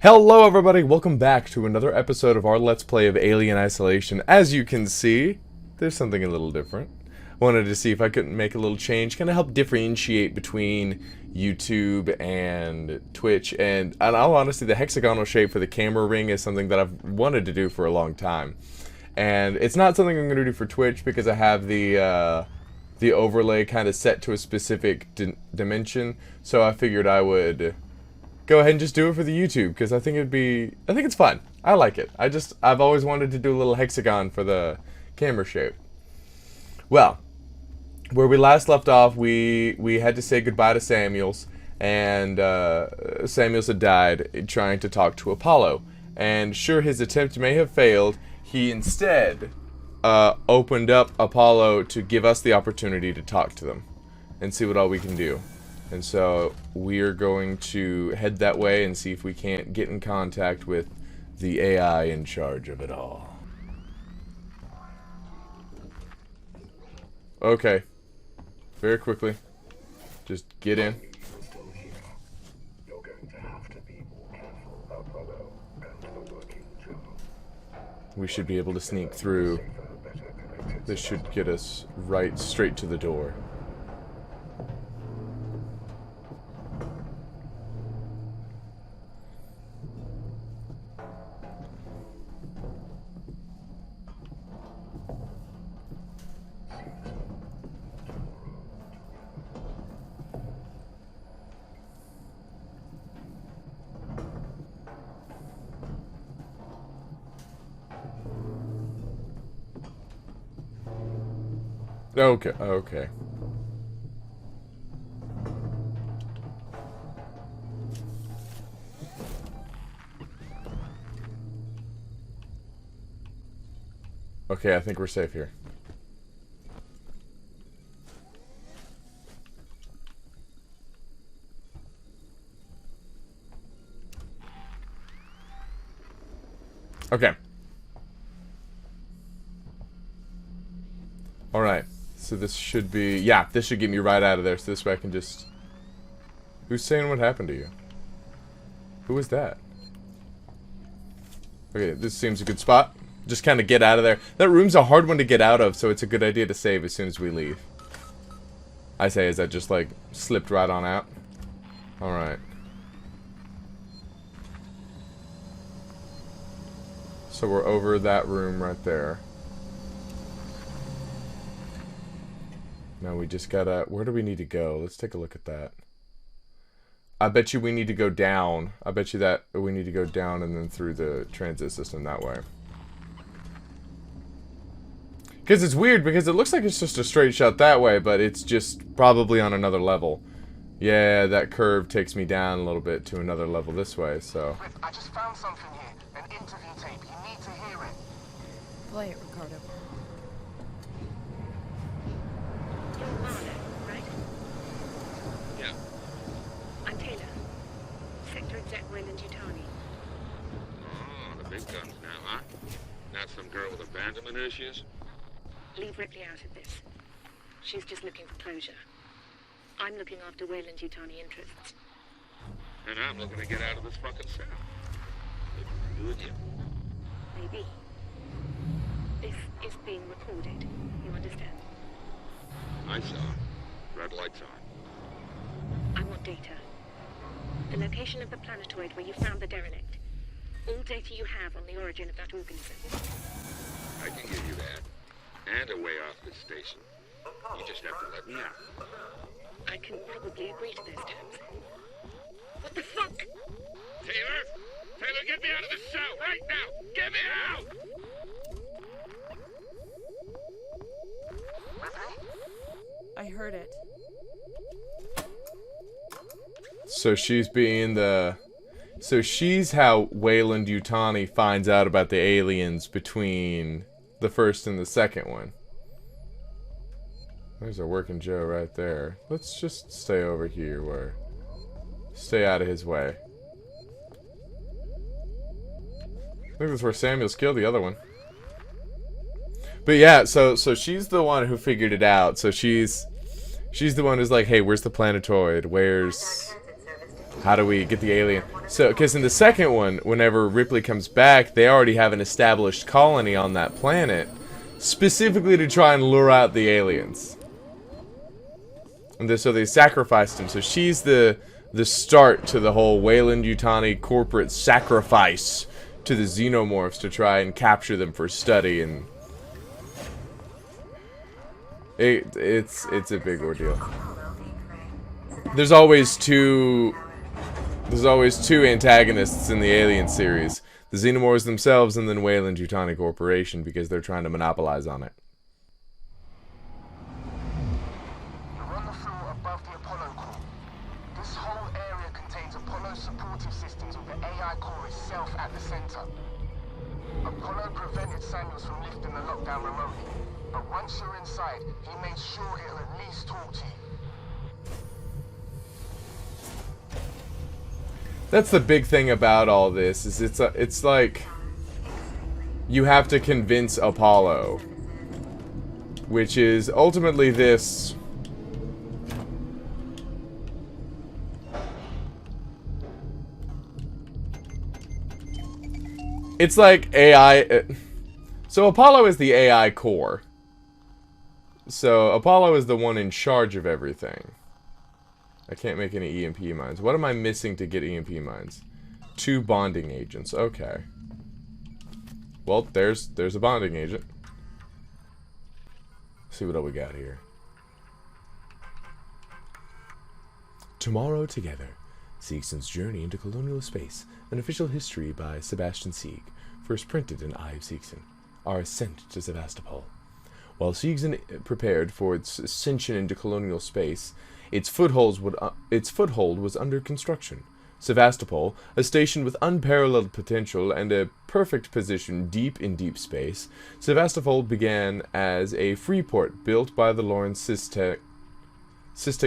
Hello everybody, welcome back to another episode of our Let's Play of Alien Isolation. As you can see, there's something a little different. Wanted to see if I couldn't make a little change, kind of help differentiate between YouTube and Twitch. And in all honesty, the hexagonal shape for the camera ring is something that I've wanted to do for a long time. And it's not something I'm going to do for Twitch because I have the overlay kind of set to a specific dimension. So I figured I would go ahead and just do it for the YouTube because I think it's fun. I like it. I've always wanted to do a little hexagon for the camera shape. Well, where we last left off, we had to say goodbye to Samuels, and Samuels had died trying to talk to Apollo. And sure, his attempt may have failed. He instead opened up Apollo to give us the opportunity to talk to them and see what all we can do. And so we're going to head that way and see if we can't get in contact with the AI in charge of it all. Okay. Very quickly. Just get in. We should be able to sneak through. This should get us right straight to the door. Okay, okay. Okay, I think we're safe here. Okay. Alright. So this should be... Yeah, this should get me right out of there. So this way I can just... Who's saying what happened to you? Who was that? Okay, this seems a good spot. Just kind of get out of there. That room's a hard one to get out of, so it's a good idea to save as soon as we leave. I say as I just, like, slipped right on out. Alright. So we're over that room right there. Now we just gotta... Where do we need to go? Let's take a look at that. I bet you we need to go down. I bet you that we need to go down and then through the transit system that way. Because it's weird, because it looks like it's just a straight shot that way, but it's just probably on another level. Yeah, that curve takes me down a little bit to another level this way, so... I just found something here. An interview tape. You need to hear it. Play it, Ricardo. You're Marlowe, right? Yeah. I'm Taylor. Sector Exec Wayland Yutani. Oh, the big guns now, huh? Not some girl with abandonment issues? Leave Ripley out of this. She's just looking for closure. I'm looking after Wayland Yutani interests. And I'm looking to get out of this fucking cell. You and you. Maybe. This is being recorded. You understand? I saw. Red lights on. I want data. The location of the planetoid where you found the derelict. All data you have on the origin of that organism. I can give you that. And a way off this station. You just have to let me out. I can probably agree to those terms. What the fuck? Taylor! Taylor, get me out of this cell right now! Get me out! I heard it. So she's being the... So she's how Wayland Yutani finds out about the aliens between the first and the second one. There's a working Joe right there. Let's just stay over here where... Stay out of his way. I think that's where Samuels killed the other one. But yeah, so she's the one who figured it out. So she's the one who's like, hey, where's the planetoid? Where's... How do we get the alien? So, because in the second one, whenever Ripley comes back, they already have an established colony on that planet, specifically to try and lure out the aliens. And so they sacrificed him. So she's the start to the whole Weyland-Yutani corporate sacrifice to the xenomorphs to try and capture them for study, and it's a big ordeal. There's always two antagonists in the Alien series. The Xenomorphs themselves and then Weyland-Yutani Corporation, because they're trying to monopolize on it. You're on the floor above the Apollo core. This whole area contains Apollo supportive systems with the AI core itself at the center. Apollo prevented Samuels from lifting the lockdown remotely, but once you're inside, he made sure it'll at least talk to you. That's the big thing about all this, is it's like you have to convince Apollo, which is ultimately this. It's like AI. So Apollo is the AI core. So Apollo is the one in charge of everything. I can't make any EMP mines. What am I missing to get EMP mines? 2 bonding agents. Okay. Well, there's a bonding agent. Let's see what we got here. Tomorrow Together. Siegson's Journey into Colonial Space. An official history by Sebastian Sieg. First printed in Eye of Siegson. Our ascent to Sevastopol. While Siegson prepared for its ascension into colonial space, its foothold was under construction. Sevastopol, a station with unparalleled potential and a perfect position deep in deep space, Sevastopol began as a free port built by the Lawrence Systech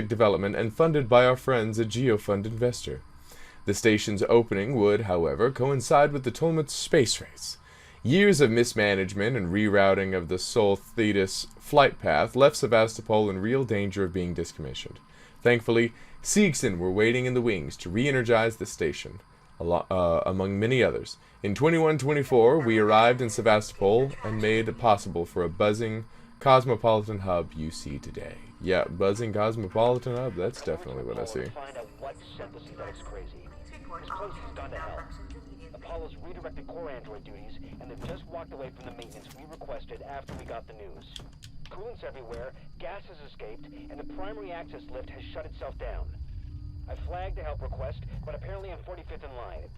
Development and funded by our friends at GeoFund Investor. The station's opening would, however, coincide with the Tolmouth space race. Years of mismanagement and rerouting of the Sol Thetis flight path left Sevastopol in real danger of being decommissioned. Thankfully, Siegson were waiting in the wings to re-energize the station, among many others. In 2124, we arrived in Sevastopol and made it possible for a buzzing cosmopolitan hub you see today. Yeah, buzzing cosmopolitan hub, that's definitely what I see. Find out what sent the Synthetics crazy. This place has gone to hell. Apollo's redirected core android duties, and they've just walked away from the maintenance we requested after we got the news. Coolant's everywhere, gas has escaped, and the primary access lift has shut itself down. I flagged a help request, but apparently I'm 45th in line.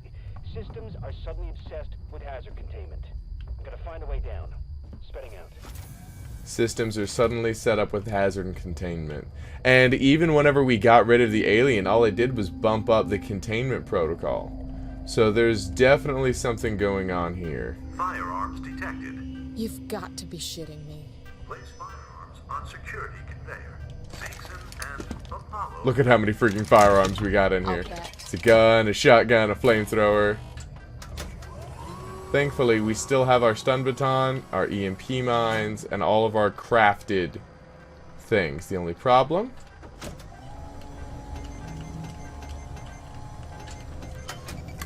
Systems are suddenly obsessed with hazard containment. I'm gonna find a way down. Spitting out. Systems are suddenly set up with hazard containment. And even whenever we got rid of the alien, all it did was bump up the containment protocol. So there's definitely something going on here. Firearms detected. You've got to be shitting me. Place firearms on security conveyor. Siegson and Apollo. Look at how many freaking firearms we got in here. It's a gun, a shotgun, a flamethrower. Thankfully, we still have our stun baton, our EMP mines, and all of our crafted things. The only problem?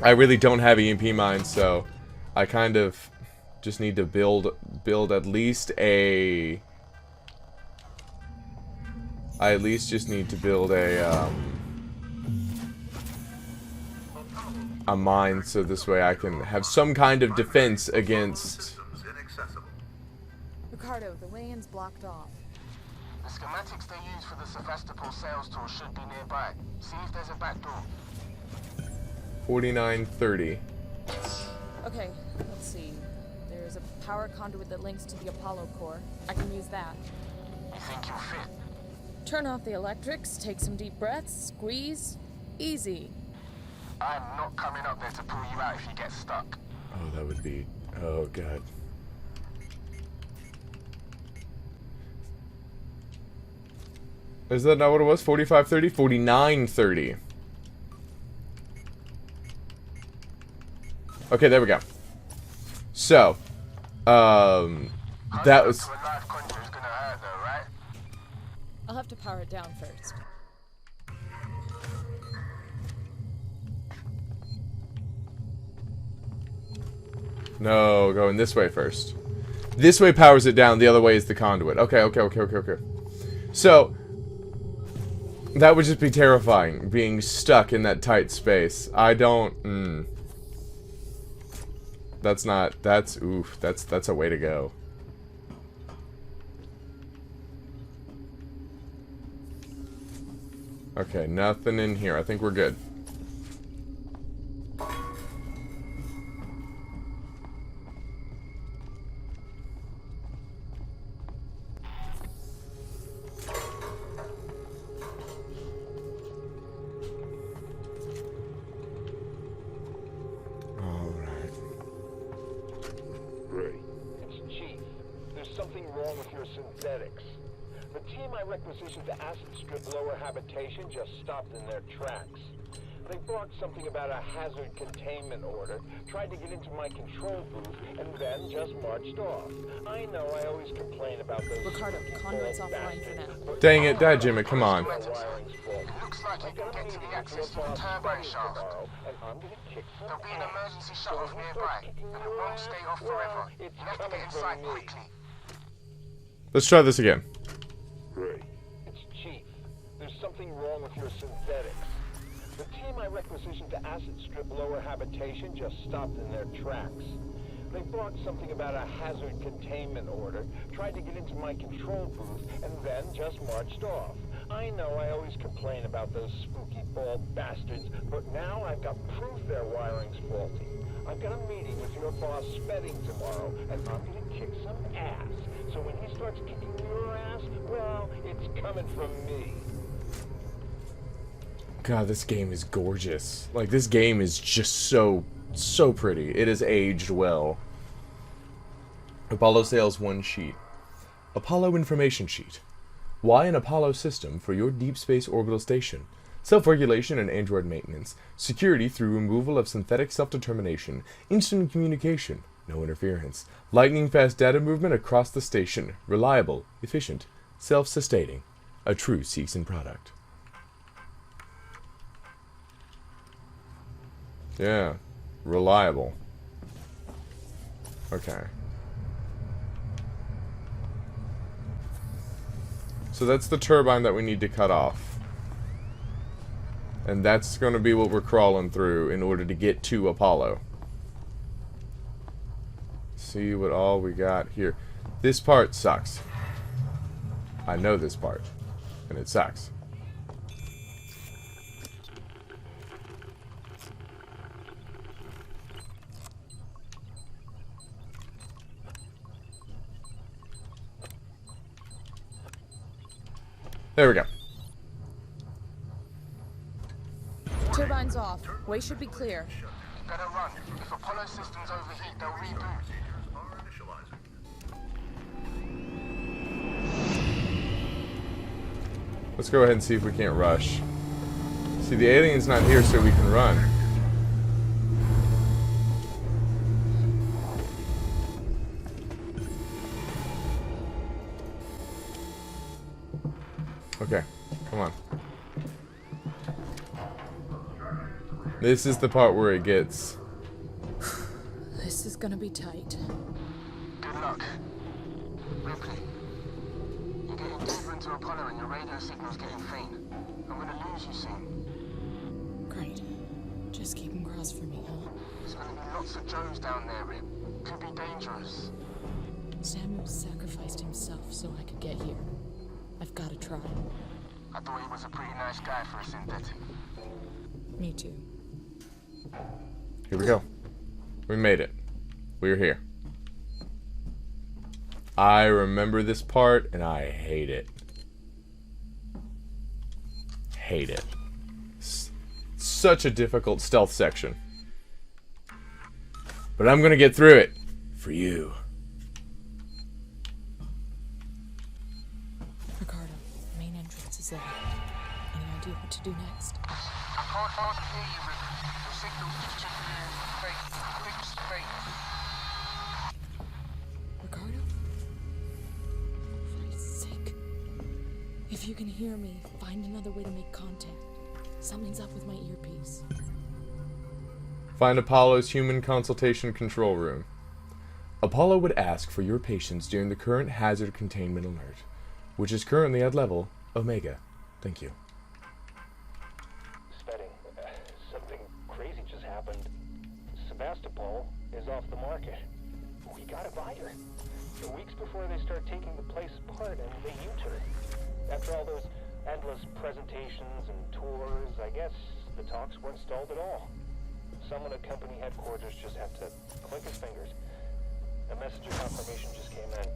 I really don't have EMP mines, so I kind of just need to build at least a... I at least just need to build a mine, so this way I can have some kind of defense against... Systems inaccessible. Ricardo, the way-in's blocked off. The schematics they use for the Sevastopol sales tour should be nearby. See if there's a back door. 4930. Okay, let's see. There's a power conduit that links to the Apollo core. I can use that. You think you'll fit? Turn off the electrics, take some deep breaths, squeeze. Easy. I'm not coming up there to pull you out if you get stuck. Oh, that would be... Oh, God. Is that not what it was? 4530? 4930. Okay, there we go. So, that was... To a live conjure is gonna hurt though, right? I'll have to power it down first. No, going this way first. This way powers it down. The other way is the conduit. Okay, okay, okay, okay, okay. So, that would just be terrifying, being stuck in that tight space. I don't... That's not... That's... Oof. That's a way to go. Okay, nothing in here. I think we're good. Synthetics. The team I requisitioned to acid strip lower habitation just stopped in their tracks. They barked something about a hazard containment order, tried to get into my control booth, and then just marched off. I know I always complain about those... Ricardo, conduit's offline for now. Dang it, Dad Jimmy, come on. It looks like you can get to the access to the turbo shaft. There'll be an emergency shut-off nearby, and it won't stay off forever. You have to get inside quickly. Let's try this again. Ray, it's Chief. There's something wrong with your synthetics. The team I requisitioned to acid strip lower habitation just stopped in their tracks. They barked something about a hazard containment order, tried to get into my control booth, and then just marched off. I know I always complain about those spooky bald bastards, but now I've got proof their wiring's faulty. I've got a meeting with your boss Spedding tomorrow, and I'm gonna kick some ass. So when he starts kicking your ass, well, it's coming from me. God, this game is gorgeous. Like, this game is just so pretty. It has aged well. Apollo Sales 1 sheet. Apollo Information Sheet. Why an Apollo system for your deep space orbital station. Self-regulation and android maintenance. Security through removal of synthetic self-determination. Instant communication. No interference. Lightning-fast data movement across the station. Reliable. Efficient. Self-sustaining. A true Seegson product. Yeah. Reliable. Okay. So that's the turbine that we need to cut off. And that's going to be what we're crawling through in order to get to Apollo. See what all we got here. This part sucks. I know this part. And it sucks. There we go. Turbine's off. Way should be clear. Better run. If Apollo systems overheat, they'll reboot. Let's go ahead and see if we can't rush. See, the alien's not here, so we can run. Okay, come on. This is the part where it gets... This is gonna be tight. Good luck. Ripley, you're getting deeper into Apollo and your radio signal's getting faint. I'm gonna lose you soon. Great. Just keep him crossed for me, huh? There's gonna be lots of Joes down there, Rip. Could be dangerous. Samuel sacrificed himself so I could get here. I've gotta try. I thought he was a pretty nice guy for a synthetic. Me too. Here we go. We made it. We're here. I remember this part, and I hate it. Hate it. Such a difficult stealth section. But I'm gonna get through it. For you. Ricardo, the main entrance is there. Any idea what to do next? I can't hardly hear you, Rip. Your signal's just checking in. Faint. Ricardo? For Christ's sake. If you can hear me, find another way to make contact. Something's up with my earpiece. Find Apollo's human consultation control room. Apollo would ask for your patience during the current hazard containment alert, which is currently at level Omega. Thank you. Spedding, something crazy just happened. Sebastopol is off the market. We got a buyer. Weeks before they start taking the place apart and they U-turn. After all those endless presentations and tours, I guess the talks weren't stalled at all. Someone at company headquarters just had to click his fingers. A message of confirmation just came in.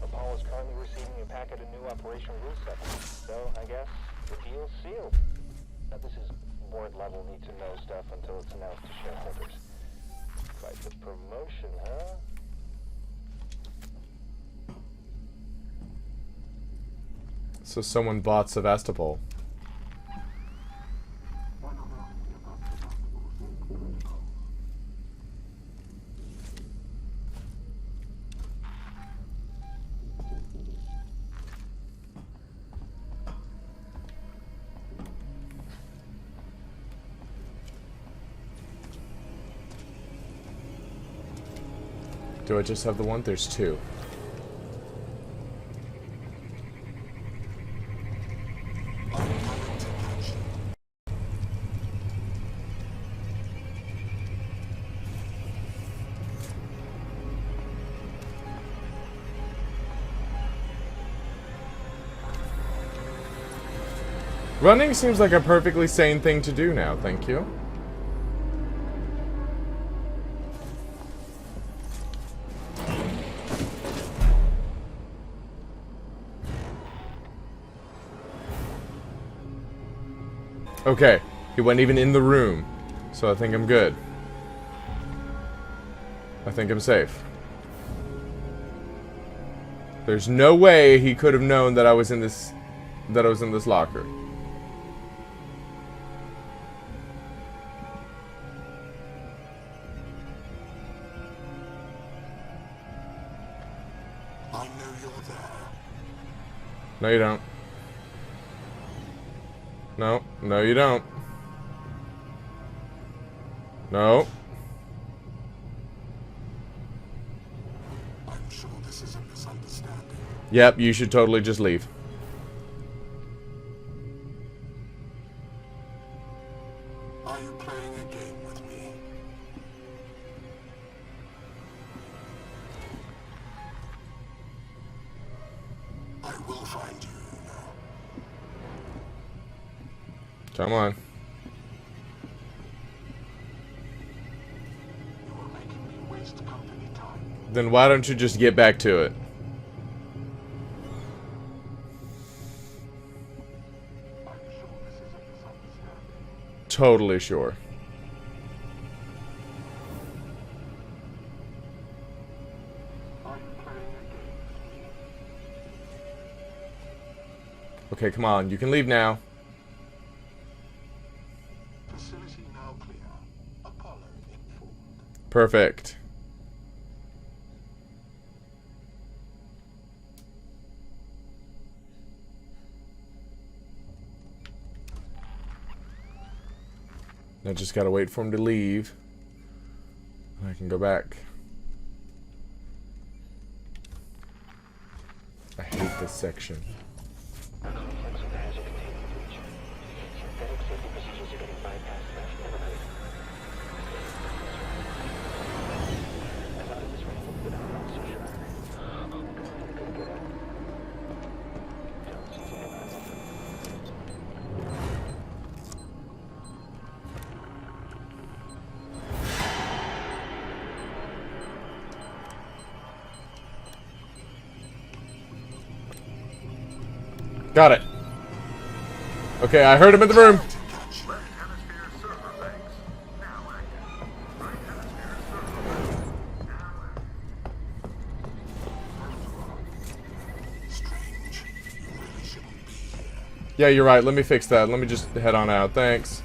Apollo is currently receiving a packet of new operational rule sets. So, I guess, the deal's sealed. Now, this is board-level need-to-know stuff until it's announced to shareholders. Quite the promotion, huh? So someone bought Sevastopol. Do I just have the one? There's two. Running seems like a perfectly sane thing to do now, thank you. Okay, he wasn't even in the room, so I think I'm good. I think I'm safe. There's no way he could have known that I was in this locker. I know you're there. No, you don't. No, no, you don't. No. I'm sure this is a misunderstanding. Yep, you should totally just leave. Are you playing a game with me? I will find you, you know. Come on. You are making me waste company time. Then why don't you just get back to it? I'm sure this is a misunderstanding. Totally sure. Are you playing a game with me? Okay, come on. You can leave now. Facility now clear. Apollo informed. Perfect. I just gotta wait for him to leave. I can go back. I hate this section. Complex of the hazard containment breach. Synthetic safety procedures are getting bypassed left and right. I'm out of this ring, but I'm not so sure. Oh, God, I gotta get out. Don't see anything on it. Got it. Okay, I heard him in the room. Left hemisphere server banks. Now active. Right hemisphere server banks. Now active. Strange. You really shouldn't be here. Yeah, you're right. Let me fix that. Let me just head on out. Thanks.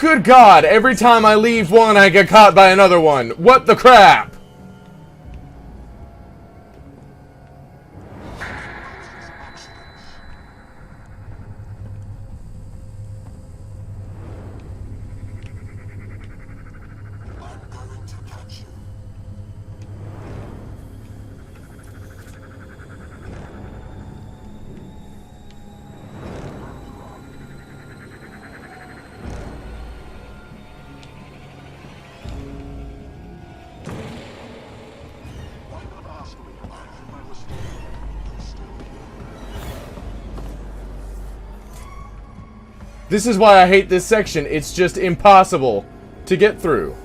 Good God, every time I leave one, I get caught by another one. What the crap? This is why I hate this section. It's just impossible to get through.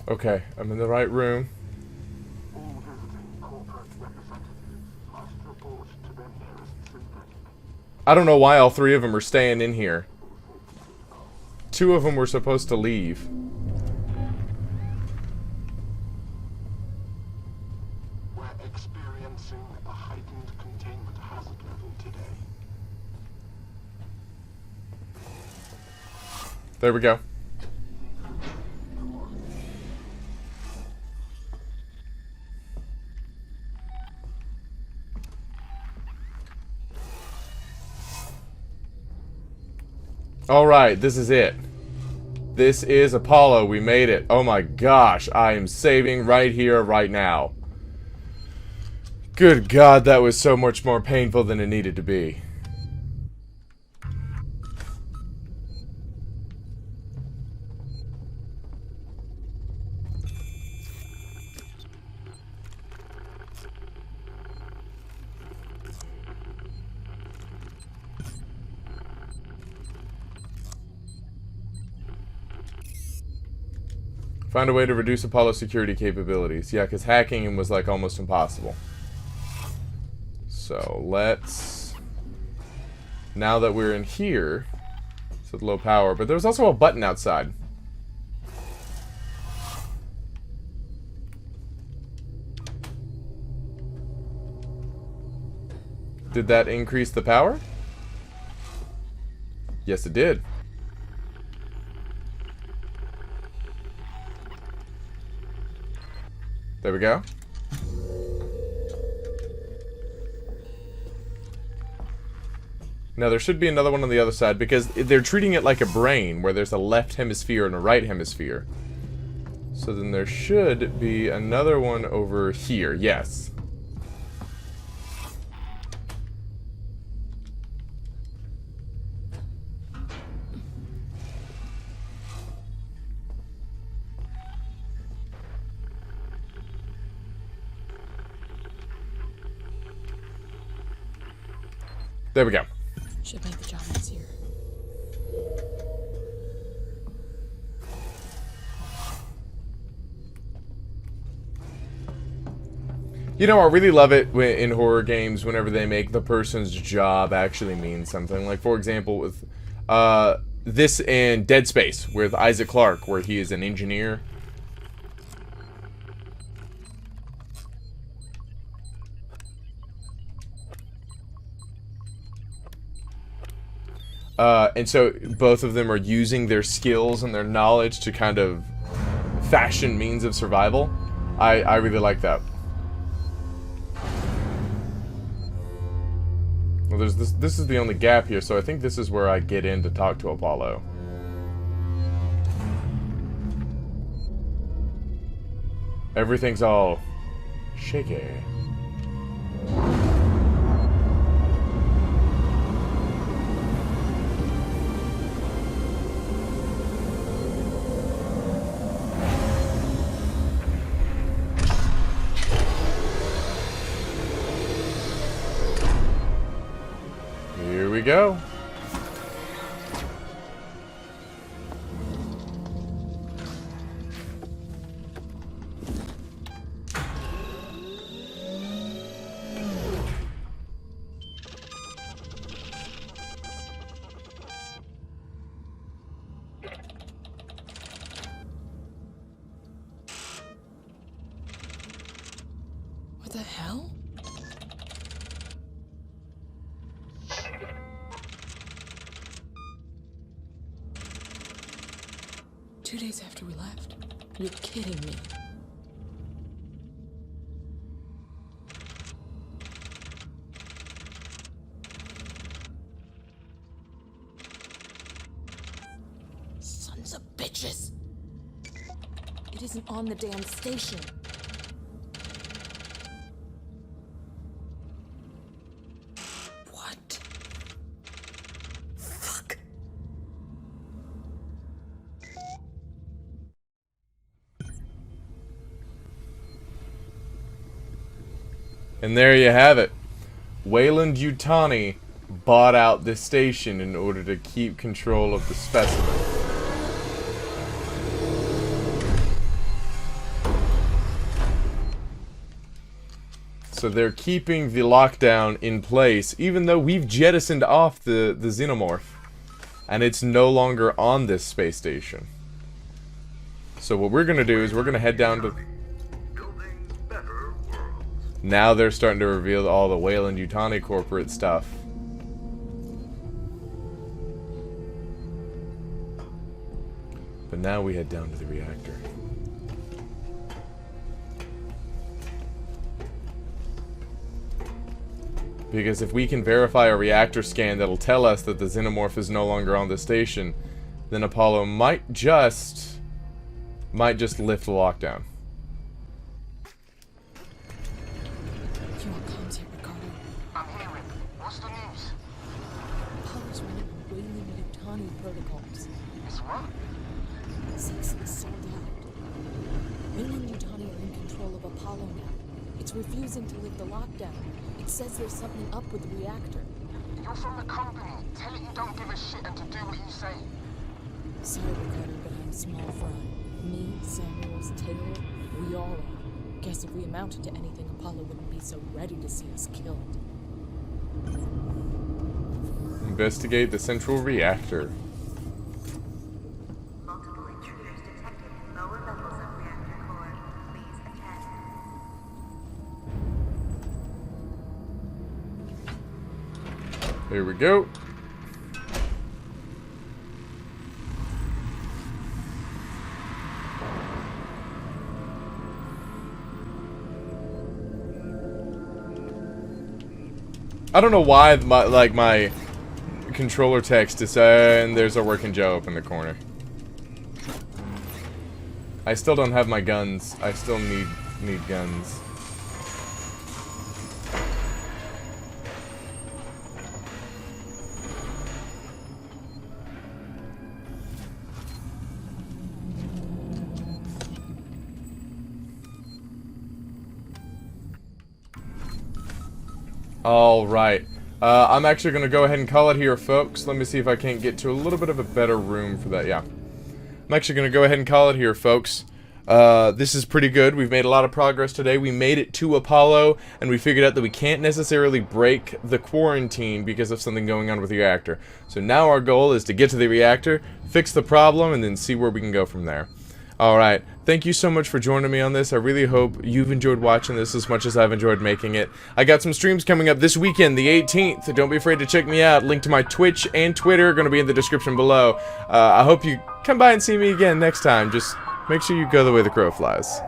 Okay, I'm in the right room. All visiting corporate representatives must report to their nearest synthetic. I don't know why all three of them are staying in here. Two of them were supposed to leave. We're experiencing a heightened containment hazard level today. There we go. Alright, this is it. This is Apollo. We made it. Oh my gosh, I am saving right here, right now. Good God, that was so much more painful than it needed to be. Find a way to reduce Apollo security capabilities. Yeah, because hacking him was like almost impossible. So let's... Now that we're in here, it's at low power, but there's also a button outside. Did that increase the power? Yes, it did. There we go. Now there should be another one on the other side because they're treating it like a brain where there's a left hemisphere and a right hemisphere. So then there should be another one over here. Yes. There we go. Should make the job easier. You know, I really love it in horror games whenever they make the person's job actually mean something. Like, for example, with this in Dead Space with Isaac Clarke, where he is an engineer. And so both of them are using their skills and their knowledge to kind of fashion means of survival. I really like that. Well, there's this is the only gap here, so I think this is where I get in to talk to Apollo. Everything's all shaky. Here we go. the hell? Two days after we left? You're kidding me. Sons of bitches! It isn't on the damn station. What? Fuck. And there you have it. Wayland Yutani bought out this station in order to keep control of the specimen. So they're keeping the lockdown in place, even though we've jettisoned off the xenomorph. And it's no longer on this space station. So what we're going to do is we're going to head down to... Building better worlds. Now they're starting to reveal all the Wayland Yutani corporate stuff. But now we head down to the reactor. Because if we can verify a reactor scan that'll tell us that the xenomorph is no longer on the station, then Apollo might just lift the lockdown. You want comms here, Ricardo? I'm hearing. What's the news? Apollo's running Wayland Yutani protocols. It's what? 6 is sold out. Wayland Yutani are in control of Apollo now. It's refusing to lift the lockdown. It says there's something up with the reactor. You're from the company. Tell it you don't give a shit and to do what you say. Sorry, Ricardo, but I'm small fry. Me, Samuels, Taylor, we all are. Guess if we amounted to anything, Apollo wouldn't be so ready to see us killed. Investigate the central reactor. Multiple intruders detected in lower levels of reactor core. Please attend. Here we go. I don't know why my controller text is and there's a working Joe up in the corner. I still don't have my guns. I still need guns. Alright. I'm actually going to go ahead and call it here, folks. Let me see if I can't get to a little bit of a better room for that. Yeah. I'm actually going to go ahead and call it here, folks. This is pretty good. We've made a lot of progress today. We made it to Apollo, and we figured out that we can't necessarily break the quarantine because of something going on with the reactor. So now our goal is to get to the reactor, fix the problem, and then see where we can go from there. Alright, thank you so much for joining me on this. I really hope you've enjoyed watching this as much as I've enjoyed making it. I got some streams coming up this weekend, the 18th. Don't be afraid to check me out. Link to my Twitch and Twitter are going to be in the description below. I hope you come by and see me again next time. Just make sure you go the way the crow flies.